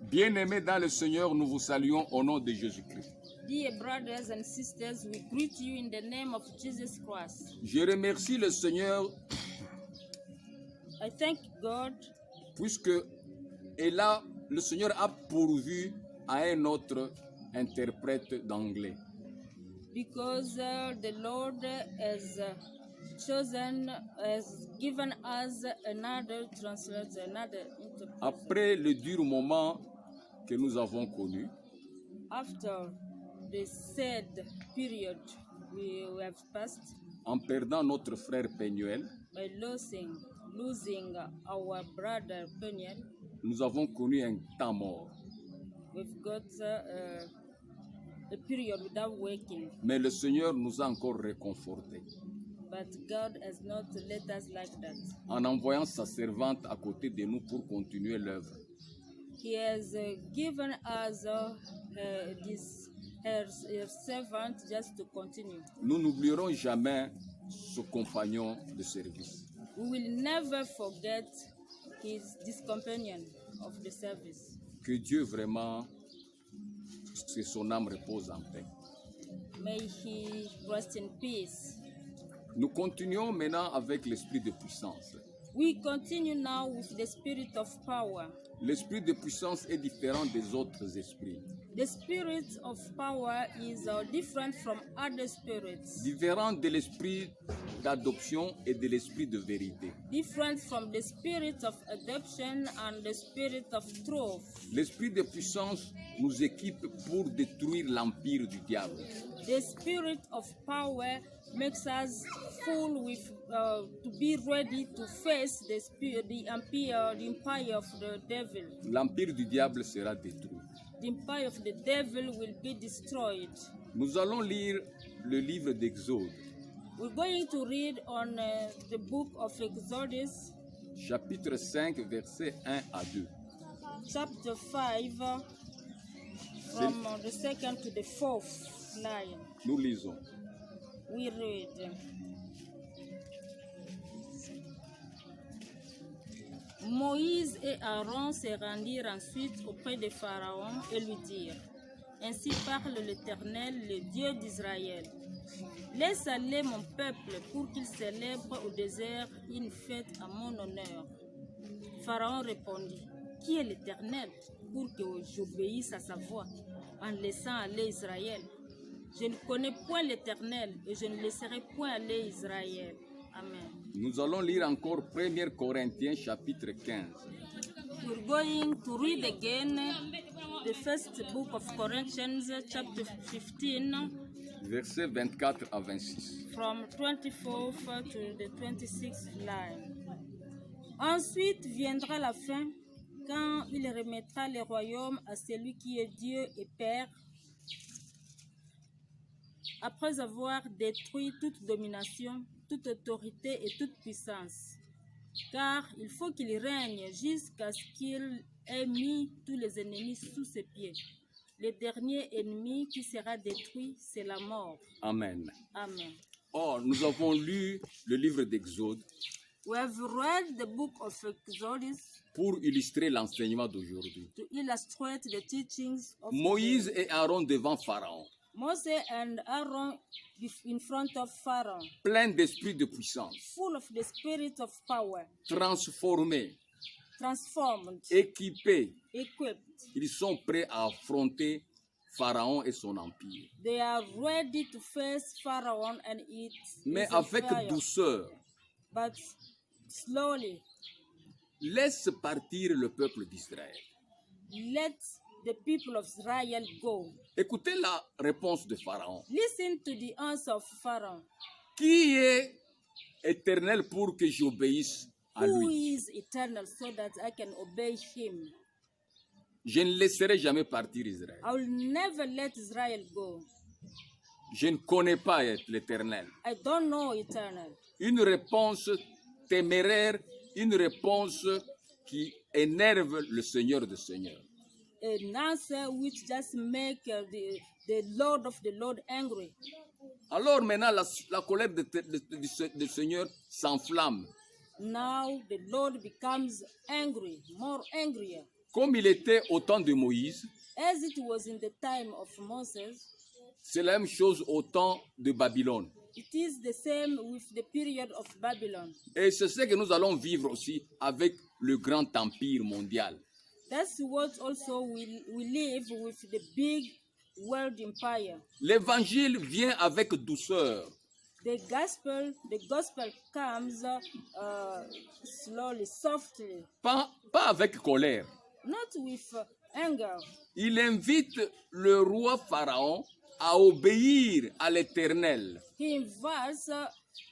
Bien-aimés dans le Seigneur, nous vous saluons au nom de Jésus-Christ. Dear brothers and sisters, we greet you in the name of Jesus Christ. Je remercie le Seigneur I thank God puisque le Seigneur a pourvu à un autre interprète d'anglais. because the Lord has given us another translator, another interpreter. Après le dur moment que nous avons connu, After the sad period we have passed en perdant notre frère Penuel, by losing our brother Peniel, nous avons connu un temps mort. we've got a period without waking. Mais le Seigneur nous a encore réconfortés But God has not let us like that. en envoyant sa servante à côté de nous pour continuer l'œuvre. He has given us her servant just to continue. Nous n'oublierons jamais ce compagnon de service. We will never forget this companion of the service. Que Dieu vraiment, que son âme repose en paix. May he rest in peace. Nous continuons maintenant avec l'esprit de puissance. We continue now with the spirit of power. L'esprit de puissance est différent des autres esprits. The spirit of power is different from other spirits. Différent de l'esprit d'adoption et de l'esprit de vérité. Different from the spirit of adoption and the spirit of truth. L'esprit de puissance nous équipe pour détruire l'empire du diable. The spirit of power makes us full with to be ready to face the empire of the devil. L'empire du diable sera détruit. The empire of the devil will be destroyed. Nous allons lire le livre d'Exode, We're going to read on the book of Exodus, chapitre 5, versets 1 à 2. chapter 5, from the second to the fourth line. Nous lisons. We read. Moïse et Aaron se rendirent ensuite auprès de Pharaon et lui dirent: Ainsi parle l'Éternel, le Dieu d'Israël. Laisse aller mon peuple pour qu'il célèbre au désert une fête à mon honneur. Pharaon répondit: Qui est l'Éternel pour que j'obéisse à sa voix en laissant aller Israël? Je ne connais point l'Éternel et je ne laisserai point aller Israël. Amen. Nous allons lire encore 1 Corinthiens chapitre 15, We're going to read again the first book of Corinthians, chapter 15, versets 24 à 26. from 24th to the 26th line. Ensuite viendra la fin, quand il remettra le royaume à celui qui est Dieu et Père, après avoir détruit toute domination, toute autorité et toute puissance. Car il faut qu'il règne jusqu'à ce qu'il ait mis tous les ennemis sous ses pieds. Le dernier ennemi qui sera détruit, c'est la mort. Amen. Amen. Or, nous avons lu le livre d'Exode We have read the book of Exodus pour illustrer l'enseignement d'aujourd'hui. to illustrate the teachings of Moïse et Aaron devant Pharaon, Moses and Aaron in front of Pharaoh, pleins d'esprit de puissance, full of the spirit of power, transformés, transformed, équipés. equipped. Ils sont prêts à affronter Pharaon et son empire. They are ready to face Pharaoh and its Mais its avec empire. douceur, But slowly, laisse partir le peuple d'Israël. let the people of Israel go. Écoutez la réponse de Pharaon. Listen to the answer of Pharaoh. Qui est éternel pour que j'obéisse à Who lui? is eternal so that I can obey him? Je ne laisserai jamais partir Israël. I will never let Israel go. Je ne connais pas l'éternel. I don't know eternal. Une réponse téméraire, une réponse qui énerve le Seigneur des Seigneurs. An answer which just make the Lord of the Lord angry. Alors maintenant, la colère du Seigneur s'enflamme. Now the Lord becomes angry, more angrier. Comme il était au temps de Moïse, as it was in the time of Moses, c'est la même chose au temps de Babylone. it is the same with the period of Babylon. Et c'est ce que nous allons vivre aussi avec le grand empire mondial. That's what also we live with the big world empire. L'évangile vient avec douceur. The gospel comes slowly, softly, Pas avec colère. not with anger. Il invite le roi Pharaon à obéir à l'Éternel. He invites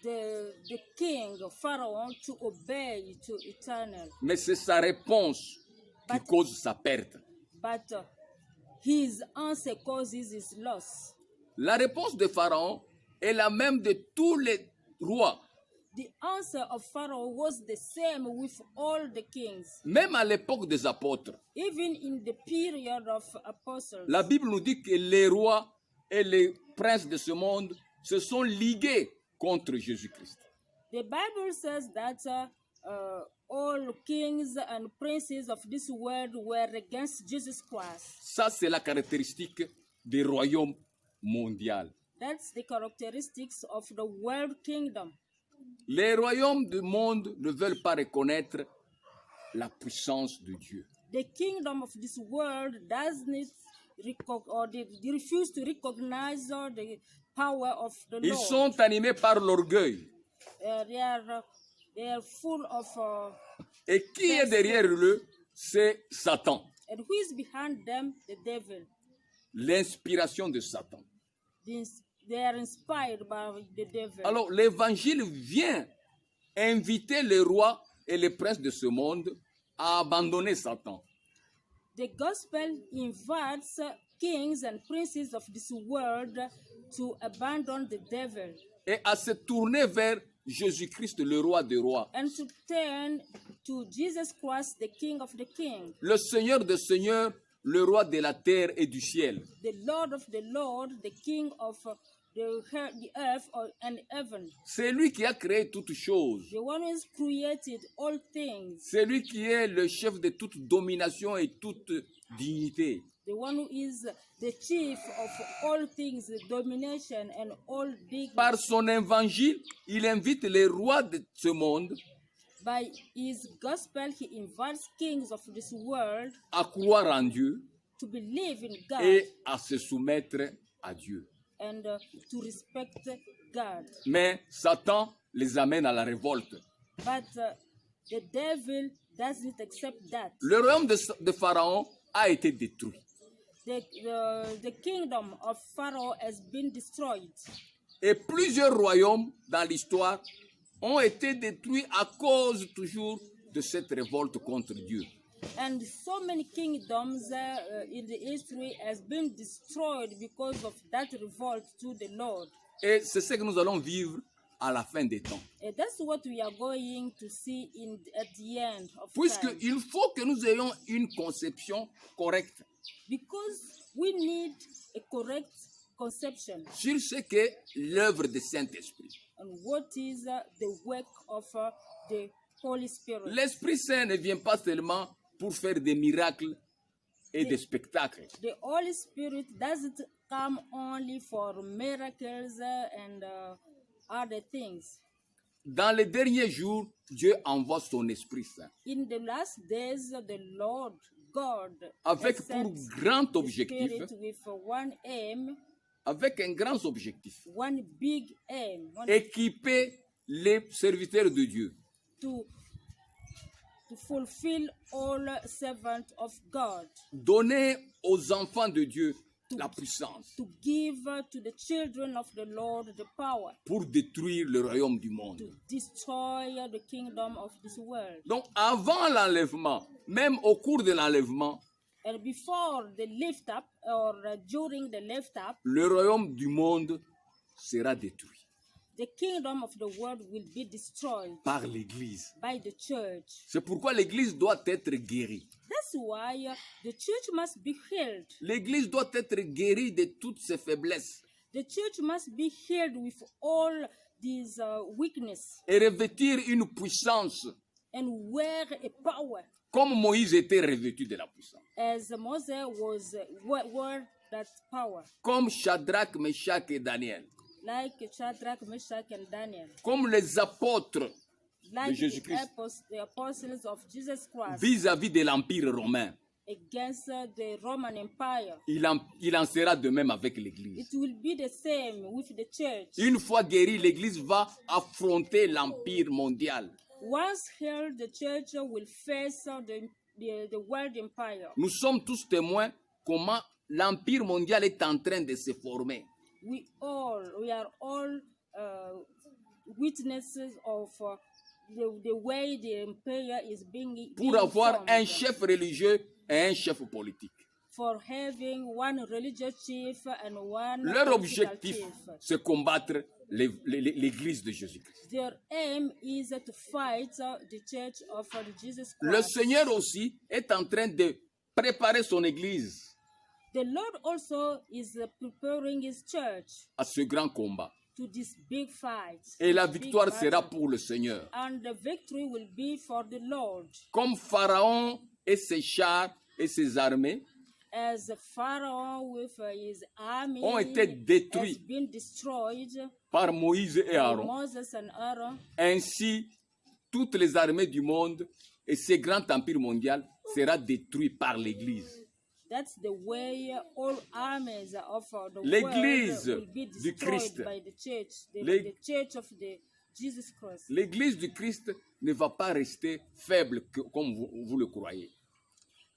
the king, Pharaoh, to obey to eternal. Mais c'est sa réponse qui cause sa perte. But his answer causes his loss. La réponse de Pharaon est la même de tous les rois. The answer of Pharaoh was the same with all the kings, Même à l'époque des apôtres, even in the period of apostles. la Bible nous dit que les rois et les princes de ce monde se sont ligués contre Jésus-Christ. The Bible says that all kings and princes of this world were against Jesus Christ. Ça, c'est la caractéristique des royaumes mondiaux. That's the characteristics of the world kingdom. Les royaumes du monde ne veulent pas reconnaître la puissance de Dieu. The kingdom of this world doesn't they refuse to recognize the power of the Ils Lord. sont animés par l'orgueil. They are full of Et qui est derrière eux? C'est Satan. and who is behind them? The devil. L'inspiration de Satan. They are inspired by the devil. Alors, l'évangile vient inviter les rois et les princes de ce monde à abandonner Satan. The gospel invites kings and princes of this world to abandon the devil Et à se tourner vers Jésus-Christ, le roi des rois, and to turn to Jesus Christ, the King of the King, le Seigneur des seigneurs, le roi de la terre et du ciel. the Lord of the Lord, the King of the earth and heaven, C'est lui qui a créé toutes choses. the one who has created all things, C'est lui qui est le chef de toute domination et toute dignité. the one who is the chief of all things, the domination and all dignity. Par son évangile, il invite les rois de ce monde By his gospel, he invites kings of this world à croire en Dieu to believe in God et à se soumettre à Dieu. and to respect God. Mais Satan les amène à la révolte. But the devil doesn't accept that. Le royaume de Pharaon a été détruit. The kingdom of Pharaoh has been destroyed. Et plusieurs royaumes dans l'histoire ont été détruits à cause toujours de cette révolte contre Dieu. And so many kingdoms in the history has been destroyed because of that revolt to the Lord. Et c'est ce que nous allons vivre à la fin des temps. And that's what we are going to see at the end of time. Puisqu'il faut que nous ayons une conception correcte Because we need a correct conception sur ce qu'est l'œuvre du Saint-Esprit. on what is the work of the Holy Spirit. L'Esprit Saint ne vient pas seulement pour faire des miracles et des spectacles. The Holy Spirit doesn't come only for miracles and other things. Dans les derniers jours, Dieu envoie son Esprit Saint In the last days, the Lord God avec has pour sent grand the objectif, Spirit with one aim, avec un grand objectif, one big aim, équiper les serviteurs de Dieu to fulfill all servants of God, donner aux enfants de Dieu la puissance to give to the children of the Lord the power pour détruire le royaume du monde. to destroy the kingdom of this world. Donc avant l'enlèvement, même au cours de l'enlèvement, And before the lift up or during the lift up, le royaume du monde sera détruit the kingdom of the world will be destroyed par l'Église. by the church. C'est pourquoi l'Église doit être guérie. That's why the church must be healed. L'Église doit être guérie de toutes ses faiblesses The church must be healed with all these weakness et revêtir une puissance and wear a power comme Moïse était revêtu de la puissance, as Moses was wore that power, comme Shadrach, Meshach et Daniel, like Shadrach, Meshach, and Daniel, comme les apôtres like Jésus-Christ. the apostles of Jesus Christ vis-à-vis de l'Empire romain. against the Roman Empire. Il en sera de même avec l'Église. It will be the same with the church. Une fois guérie, l'Église va affronter l'Empire mondial. Once healed, the church will face the world empire. Nous sommes tous témoins comment l'Empire mondial est en train de se former. We are all witnesses of the way the empire is being Pour avoir formed. un chef religieux et un chef politique. For having one religious chief and one Leur political objectif, chief. c'est combattre l'Église de Jésus-Christ. Their aim is to fight the church of Jesus Le Christ. Seigneur aussi est en train de préparer son Église The Lord also is preparing his church à ce grand combat. to this big fight. Et la big victoire battle. sera pour le Seigneur. And the victory will be for the Lord. Comme Pharaon et ses chars et ses armées As Pharaoh with his army ont été has détruits been destroyed, par Moïse et Aaron, Moses and Aaron, ainsi toutes les armées du monde et ce grand empire mondial sera détruit par l'Église. that's the way all armies of the L'Église world will be du destroyed Christ. by the church, L'Ég- the church of the Jesus Christ. L'Église du Christ ne va pas rester faible comme vous le croyez.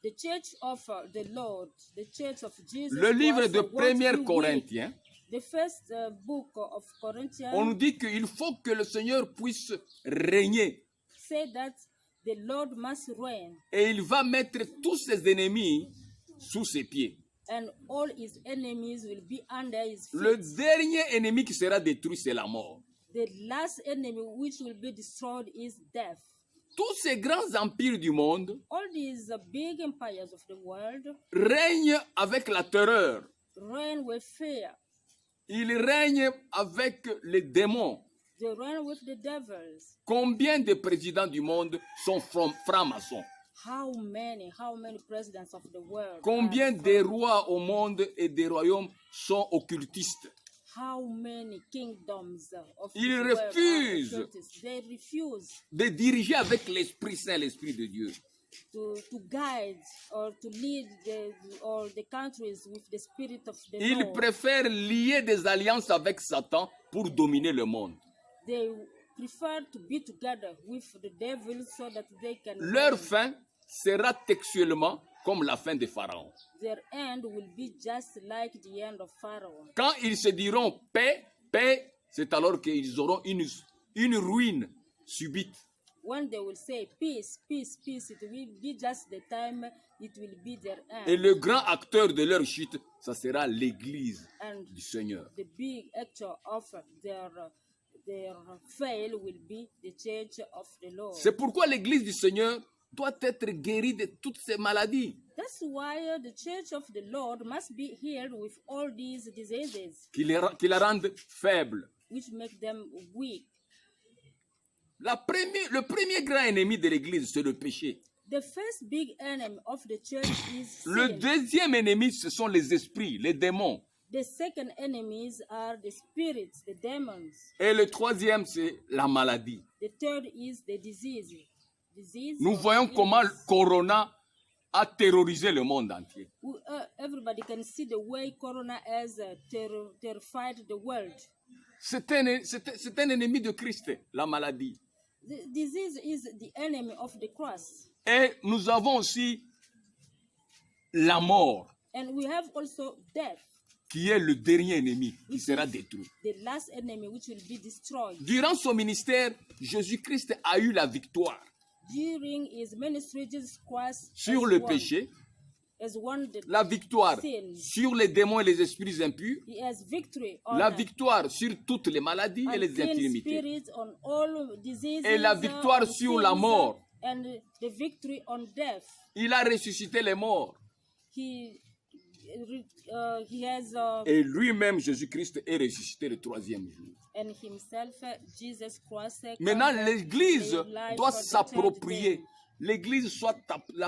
The church of the Lord, the church of Jesus Le livre Christ de won't 1 be weak. Corinthiens, The first book of Corinthians on nous dit qu'il faut que le Seigneur puisse régner say that the Lord must reign et il va mettre tous ses ennemis sous ses pieds. and all his enemies will be under his feet. Le dernier ennemi qui sera détruit, c'est la mort. The last enemy which will be destroyed is death. Tous ces grands empires du monde All these big empires of the world règnent avec la terreur. reign with fear. Ils règnent avec les démons. They reign with the devils. Combien de présidents du monde sont francs-maçons? How many presidents of the world? Combien are de rois au monde et des royaumes sont occultistes? How many kingdoms of Ils this world are refusent. occultists? They refuse De diriger avec l'Esprit Saint, l'Esprit de Dieu. to guide or to lead the countries with the spirit of the Ils Lord. préfèrent lier des alliances avec Satan pour dominer le monde. They prefer to be together with the devil so that they can Leur reign. fin sera textuellement comme la fin de Pharaon. Their end will be just like the end of Pharaoh. Quand ils se diront paix, paix, c'est alors qu'ils auront une ruine subite. When they will say peace, peace, peace, it will be just the time it will be their end. Et le grand acteur de leur chute, ça sera l'Église And du Seigneur. the big actor of their fail will be the church of the Lord. C'est pourquoi l'Église du Seigneur doit être guérie de toutes ces maladies That's why the church of the Lord must be healed with all these diseases qui la rendent faible. which make them weak. Le premier grand ennemi de l'Église, c'est le péché. The first big enemy of the church is Le sin. deuxième ennemi, ce sont les esprits, les démons. The second enemies are the spirits, the demons. Et le troisième, c'est la maladie. The third is the disease. Nous or voyons comment le illness. corona a terrorisé le monde entier. Everybody can see the way Corona has terrified the world. C'est un ennemi de Christ, la maladie. The disease is the enemy of the cross. Et nous avons aussi la mort, And we have also death, qui est le dernier ennemi qui sera détruit. the last enemy which will be destroyed. Durant son ministère, Jésus-Christ a eu la victoire During his ministry, Jesus Christ sur has le won- péché, has won the la victoire sin. sur les démons et les esprits impurs, He has victory on la victoire sur toutes les maladies et les unclean infirmités, spirits, on all diseases, et la victoire on sur la sins, mort. and the victory on death. Il a ressuscité les morts. He has Et lui-même, Jésus-Christ, est ressuscité le troisième jour. and himself, Jesus Christ. Maintenant, come l'Église to life doit for the third s'approprier day. l'Église soit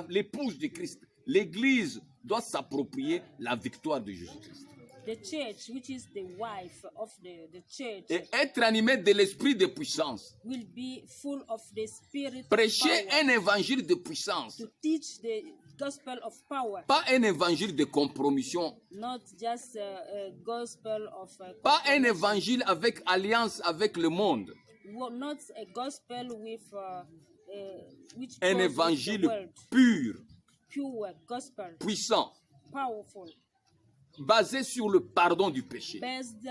l'épouse de Christ. L'Église doit s'approprier la victoire de Jésus-Christ. The church, which is the wife of the church, Et être animé de l'esprit de puissance. will be full of the spirit of Prêcher power, un évangile de puissance. to teach the gospel of power, Pas un évangile de compromission. not just a gospel of Pas un évangile avec alliance avec le monde. not a gospel with which Un goes with the évangile world. pur, Pure gospel, puissant, powerful, basé sur le pardon du péché, based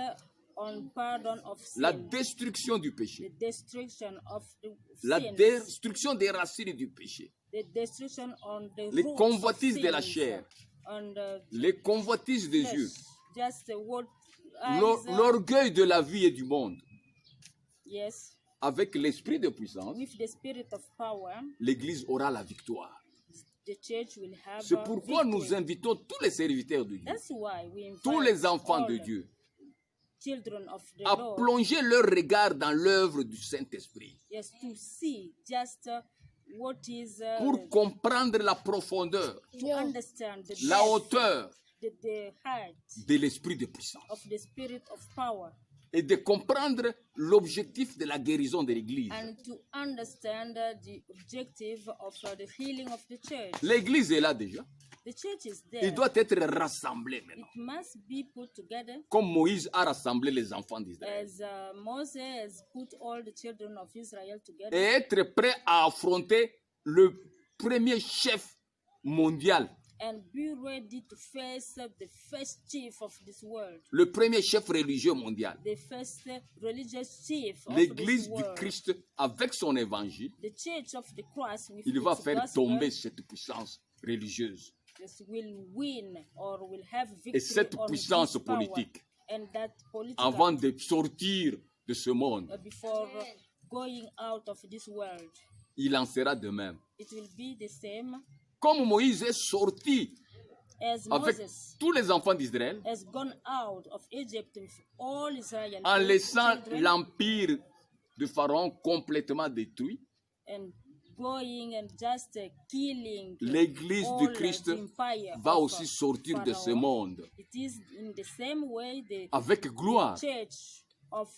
on pardon of la sin, destruction du the péché, destruction of the la sins, destruction des racines du péché, the destruction on the les roots of convoitises de la sins, chair, on the les convoitises des flesh, yeux, just what l'orgueil de la vie et du monde. yes, Avec l'esprit de puissance, with the spirit of power, l'Église aura la victoire. the church will have C'est a pourquoi nous victory. invitons tous les serviteurs de Dieu, That's why we invite tous les enfants all de Dieu, children of the à Lord, plonger leur regard dans l'œuvre du Saint-Esprit yes, to see just what is pour comprendre la profondeur, to understand the la depth, hauteur the height de l'esprit de puissance of the spirit of power, et de comprendre l'objectif de la guérison de l'Église. and to understand the objective of the healing of the church. L'Église est là déjà. The church is Il there. doit être rassemblé maintenant, It must be put together comme Moïse a rassemblé les enfants d'Israël, as Moses has put all the children of Israel together, et être prêt à affronter le premier chef mondial, and be ready to face the first chief of this world, le premier chef religieux mondial. the first religious chief of L'Église this du world. Christ, avec son évangile, The church of the cross with il va its faire gospel, tomber cette puissance religieuse this will win or will have et victory cette on puissance this power politique and that political avant de sortir de ce monde. before going out of this world. Il en sera de même. It will be the same Comme Moïse est sorti as avec Moses tous les enfants d'Israël has gone out of Egypt with all Israel en laissant children l'empire de Pharaon complètement détruit, and going and just killing l'Église all du Christ the empire va of aussi sortir de ce Pharaoh. monde It is in the same way the avec gloire. church of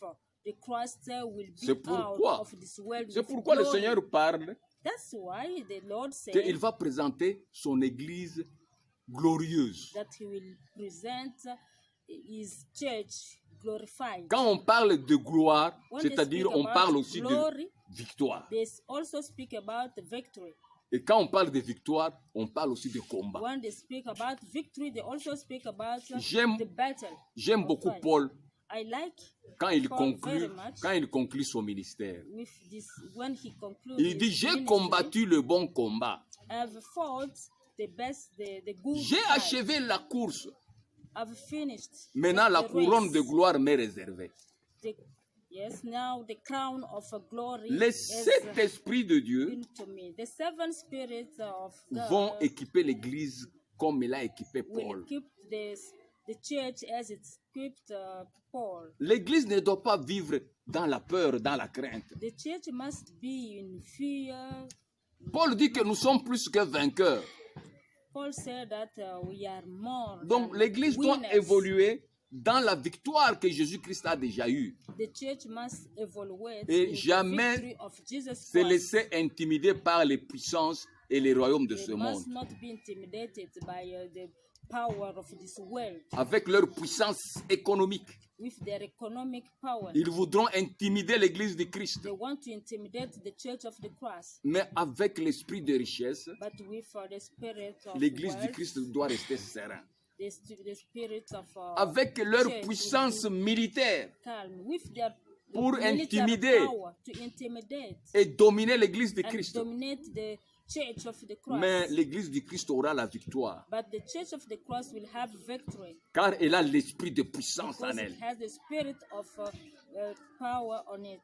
the Christ will be C'est pourquoi, out of this world c'est with pourquoi le glory. Seigneur parle That's why the Lord said qu'il va présenter son Église glorieuse. that he will present his church glorified. Quand on parle de gloire, When they c'est-à-dire speak on about parle aussi glory, de victoire. they also speak about victory. Et quand on parle de victoire, on parle aussi de combat. When they speak about victory, they also speak about J'aime- the battle. J'aime of beaucoup fight. Paul I like quand il Paul conclut, very much. quand il conclut son ministère. with this when he concludes. Il dit, his j'ai ministry, combattu le bon combat. I've fought the best, the good J'ai fight. achevé la course. I've finished. Maintenant, la the couronne race. de gloire m'est réservée. Yes, now the crown of glory Les is 7 esprits de Dieu given to me. The seven spirits of vont God équiper l'Église comme il a équipé will Paul. keep the church as it equipped Paul. L'Église ne doit pas vivre dans la peur, dans la crainte. The church must be in fear. Paul dit que nous sommes plus que vainqueurs. Paul said that we are more. Donc than l'Église doit winners. évoluer dans la victoire que Jésus-Christ a déjà eue. The church must evaluate Et in the jamais victory of Jesus Se Christ. laisser intimider par les puissances et les royaumes de ce They monde. must not be intimidated by the power of this world Avec leur puissance économique, with their economic power. ils voudront intimider l'Église de Christ. They want to intimidate the church of the cross, Mais avec l'esprit de richesse, but with the spirit of l'Église du wealth, Christ doit rester sereine. the spirit of Avec leur church puissance will be militaire calm, with their pour military intimider power to intimidate et dominer l'Église de and Christ. dominate the church of the cross. Mais l'Église du Christ aura la victoire, But the church of the cross will have victory car elle a l'esprit de puissance because en it elle. has the spirit of power on it.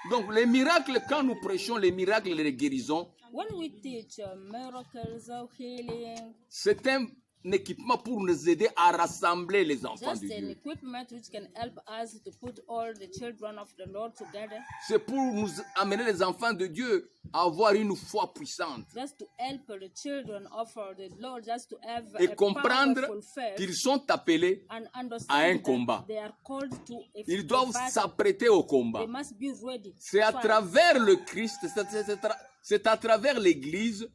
Donc les miracles, quand nous prêchons les miracles et les guérisons, When we teach miracles of healing, c'est un équipement pour nous aider à rassembler les enfants Just de an Dieu. equipment which can help us to put all the children of the Lord together. C'est pour nous amener les enfants de Dieu à avoir une foi puissante Just to help the children of the Lord, just to have et a comprendre powerful faith qu'ils sont appelés and à un understand combat. that they are called to Ils doivent battle. s'apprêter au combat. They must be ready. C'est à to fight. travers le Christ, c'est à travers l'Église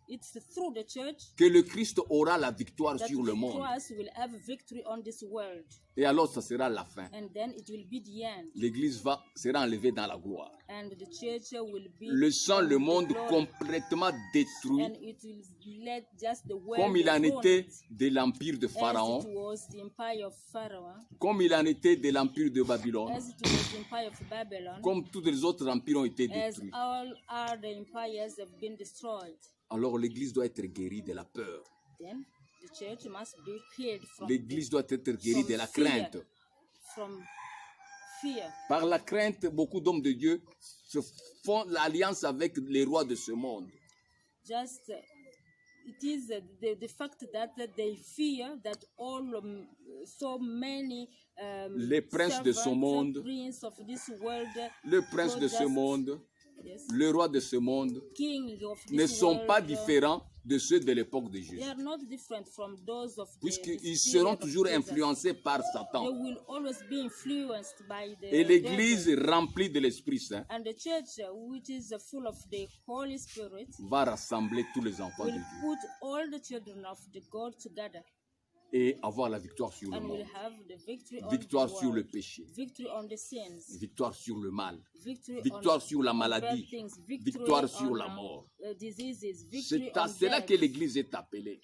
It's through the church que le Christ aura la victoire that sur le monde. Christ will have victory on this world, Et alors, ça sera la fin. and then it will be the end, L'Église sera enlevée dans la gloire. and the church will be Laissant le in monde glory, complètement détruit, and it will let just the world comme il en ruin était it, de l'empire de as Pharaon, it was the empire of Pharaoh, comme il en était de l'empire de Babylone, as it was the empire of Babylon, comme tous les autres empires ont été as détruits. all other empires have been destroyed. Alors l'Église doit être guérie de la peur. Then the church must be healed from L'Église doit être guérie de la crainte. From fear. Par la crainte, beaucoup d'hommes de Dieu se font l'alliance avec les rois de ce monde. Just it is the fact that they fear that all so many Les princes de ce servants, monde, prince of this world, le prince so de ce just- monde, yes, le roi de ce monde king of this ne sont world, pas différents de ceux de l'époque de they Jésus. are not different from those of the Puisqu'ils period seront of toujours Jesus. influencés par They Satan. will always be influenced by the Et l'Église devil. remplie de l'Esprit Saint And the church, which is full of the Holy Spirit, va rassembler tous les enfants de will Dieu put all the children of the God together et avoir la victoire sur le and will monde, have the victory on victoire the sur le world, péché, victory on the sins, victoire sur le mal, victory victoire on sur la bad maladie, things, victoire sur on, la mort. Diseases, victory C'est à on cela death. que l'Église est appelée.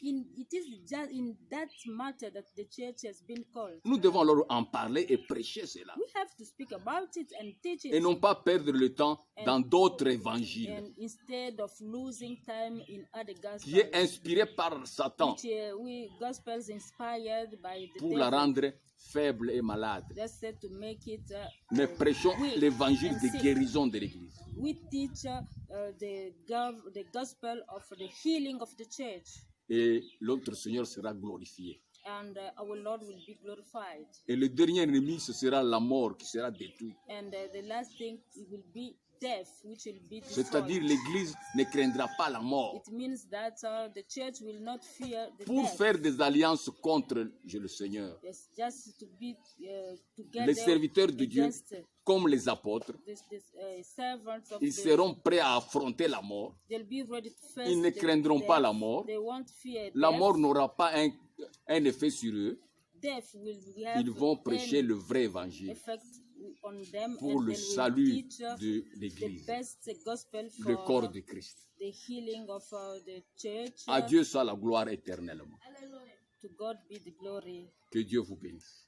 It is just in that matter that the church has been called. Nous devons alors en parler et prêcher cela. We have to speak about it and teach Et it, non pas perdre le temps dans d'autres évangiles and instead of losing time in other qui est gospels, inspiré par Satan which we gospels inspired by the pour la devil. rendre faible et malade. Just said to make it Mais prêchons weak l'évangile and de sick. guérison de l'Église. We teach the gospel of the healing of the church, Et l'autre Seigneur sera glorifié. and our Lord will be glorified. Et le dernier ennemi, ce sera la mort qui sera détruite. And the last thing will be death, which will be C'est-à-dire destroyed. l'Église ne craindra pas la mort. It means that the church will not fear the Pour death. faire des alliances contre le Seigneur, Yes, just to be together les serviteurs de Dieu, against comme les apôtres, this servants of ils the, seront prêts à affronter la mort. they'll be ready to face Ils ne the craindront death. pas la mort. They won't fear La death. mort n'aura pas un effet sur eux. Death will have Ils vont prêcher any le vrai évangile effect on them, pour and le they will salut teach de the l'Église, best gospel le for corps de Christ. the healing of the church. À Dieu soit la gloire éternellement. To God be the glory. Que Dieu vous bénisse.